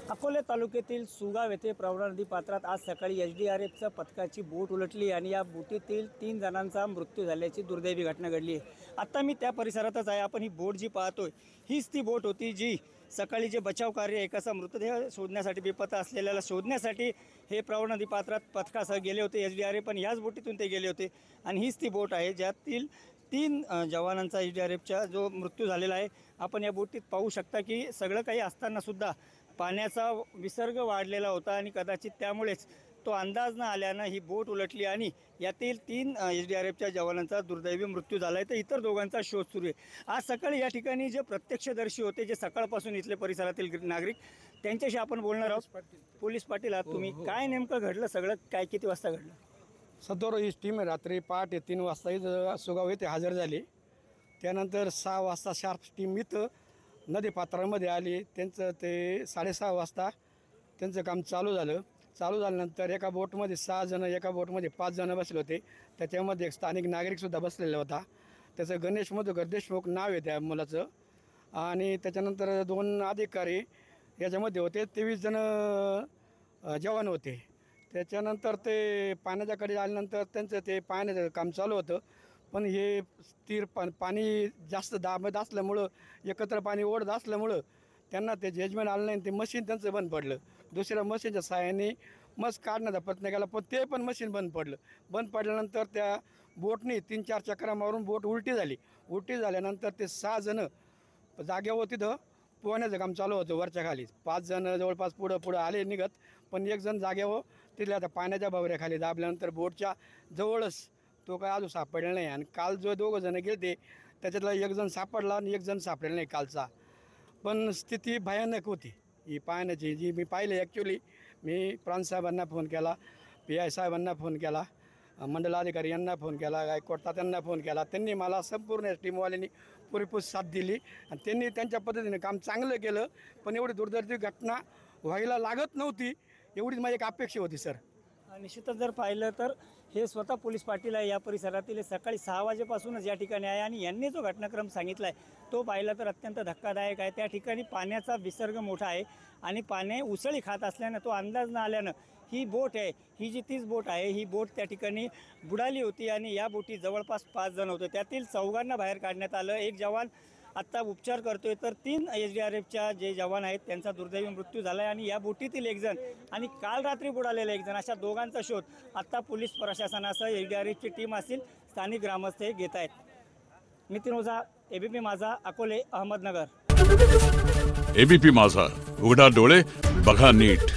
अकोले तालुक्यातील सुगाव येथे प्रवरा नदी पात्रात आज सकाळी एसडीआरएफच्या पथकाची बोट उलटली आणि या बोटीतील 3 जणांचा मृत्यू झाल्याची दुर्दैवी घटना घडली आहे। आता मी त्या परिसरातच आहे। आपण ही बोट जी पाहतोय हीच ती बोट होती जी सकाळी जे बचाव कार्य एकाचा मृतदेह शोधण्यासाठी बेपत्ता असलेल्याला शोधण्यासाठी हे प्रवरा नदी पात्रात पथकासह गेले होते। एसडीआरएफ पण याच बोटीतून ते गेले होते आणि हीच ती बोट आहे ज्यातील 3 जवानांचा एसडीआरएफचा जो मृत्यू झालेला आहे। आपण या बोटीत पाहू शकता की सगळं काही असताना सुद्धा पाण्याचा विसर्ग वाढलेला होता आणि कदाचित त्यामुळेच तो अंदाज न आल्यानं ही बोट उलटली आणि यातील 3 एसडीआरएफच्या जवानांचा दुर्दैवी मृत्यू झाला आहे। तर इतर दोघांचा शोध सुरू आहे। आज सकाळी या ठिकाणी जे प्रत्यक्षदर्शी होते, जे सकाळपासून इथले परिसरातील नागरिक, त्यांच्याशी आपण बोलणार आहोत। पोलीस पाटील आहात तुम्ही, काय नेमकं घडलं सगळं, काय किती वाजता घडलं? सदर ही टीम रात्री पहाटे 3 वाजता इथं सुगाव येथे हजर झाली। त्यानंतर 6 वाजता शार्प टीम इथं नदी पात्रामध्ये आली। त्यांचं ते 6:30 वाजता त्यांचं काम चालू झालं। चालू झाल्यानंतर एका बोटमध्ये 6 जण, एका बोटमध्ये 5 जण बसले होते। त्याच्यामध्ये एक स्थानिक नागरिकसुद्धा बसलेला होता। त्याचं गणेश मधुकर देशमुख नाव आहे त्या मुलाचं। आणि त्याच्यानंतर 2 अधिकारी याच्यामध्ये होते। 23 जण जवान होते। त्याच्यानंतर ते पाण्याच्याकडे आल्यानंतर त्यांचं ते पाण्याचं काम चालू होतं। पण हे स्थिर पाणी जास्त दाबत असल्यामुळं, एकत्र पाणी ओढत असल्यामुळं त्यांना ते जजमेंट आलं नाही। ते मशीन त्यांचं बंद पडलं। दुसऱ्या मशीनच्या सहाय्याने मस काढण्याचा प्रयत्न केला, पण ते पण मशीन बंद पडलं। बंद पडल्यानंतर त्या बोटने 3-4 चक्रा मारून बोट उलटी झाली। उलटी झाल्यानंतर ते 6 जण जागेवर तिथं पोहण्याचं काम चालू होतं वरच्या खाली। 5 जण जवळपास पुढं आले निघत, पण एक जण जागेवर तिथल्या आता पाण्याच्या भवऱ्याखाली दाबल्यानंतर बोटच्या जवळच तो काय अजून सापडला नाही। आणि काल जो 2 जण गेले त्याच्यातला एक जण सापडला आणि एक जण सापडला नाही कालचा। पण स्थिती भयानक होती ही पाण्याची, जी मी पाहिली। ॲक्च्युली मी प्रांतसाहेबांना फोन केला, PI साहेबांना फोन केला, मंडलाधिकारी यांना फोन केला, गायकवाड तात्यांना फोन केला। त्यांनी मला संपूर्ण टीमवाल्यांनी पुरेपूर साथ दिली आणि त्यांनी त्यांच्या पद्धतीने काम चांगलं केलं। पण एवढी दुर्दैवी घटना व्हायला लागत नव्हती, एवढीच माझी एक अपेक्षा होती सर। निश्चितच जर पाहिलं तर हे स्वतः पोलीस पाटील आहे या परिसरातील, सकाळी 6 वाजेपासूनच या ठिकाणी आहे आणि यांनी जो घटनाक्रम सांगितला आहे तो पाहिला तर अत्यंत धक्कादायक आहे। त्या ठिकाणी पाण्याचा विसर्ग मोठा आहे आणि पाणी उसळी खात असल्यानं, तो अंदाज न आल्यानं ही बोट आहे, ही जी 30 बोट आहे, ही बोट त्या ठिकाणी बुडाली होती आणि या बोटीत जवळपास 5 जण होते। त्यातील 4 बाहेर काढण्यात आलं। एक जवान आत्ता उपचार करतोय, तर 3 एसडीआरएफच्या जे जवान आहेत त्यांचा दुर्दैवी मृत्यू झाला आहे आणि या बोटीतील एक जण आणि काल रात्री बुडालेला एक जण, अशा दोघांचा शोध आत्ता पोलीस प्रशासनासह एसडीआरएफची टीम असेल, स्थानिक ग्रामस्थ हे घेत आहेत। नितीन ओझा, ABP माझा, अकोले, अहमदनगर। ABP माझा, उघडा डोळे बघा नीट।